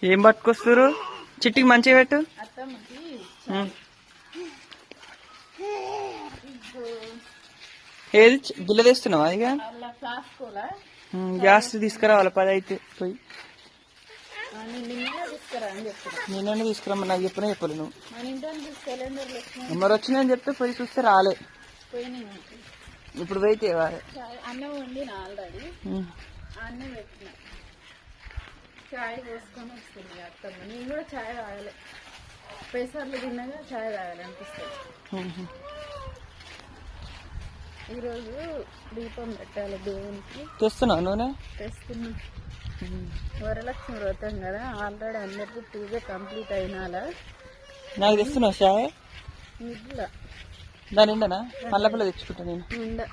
ఏం పట్టుకొస్తారు? చిట్టికి మంచిగా పెట్టు. ఏది గిల్ల తెస్తున్నావా? ఇక గ్యాస్ తీసుకురావాలి 10 అయితే పోయి. నేనే తీసుకురామ్మా. నాకు చెప్పినా చెప్పలే నువ్వు. మరి వచ్చినాయని చెప్తే పోయి చూస్తే రాలే. ఇప్పుడు పోయితే అన్నం వండిన ఆల్రెడీ అన్నం పెట్టిన చాయ్ పోసుకొని వస్తుంది అత్తమ్మ. నేను కూడా చాయ్ తాగలే. పేసర్లు తిన్నాగా చాయ్ తాగాలనిపిస్తుంది. ఈరోజు దీపం పెట్టాలి దేవునికి. తెస్తున్నావు నూనె? తెస్తున్నా. వరలక్ష్మి వ్రతం కదా, ఆల్రెడీ అందరికీ పూజ కంప్లీట్ అయినాలా. నాకు తెస్తున్నావు చాయ్? నిద్ర దాని నిండనా? మల్లపిల్ల తెచ్చుకుంటా నేను. నిండా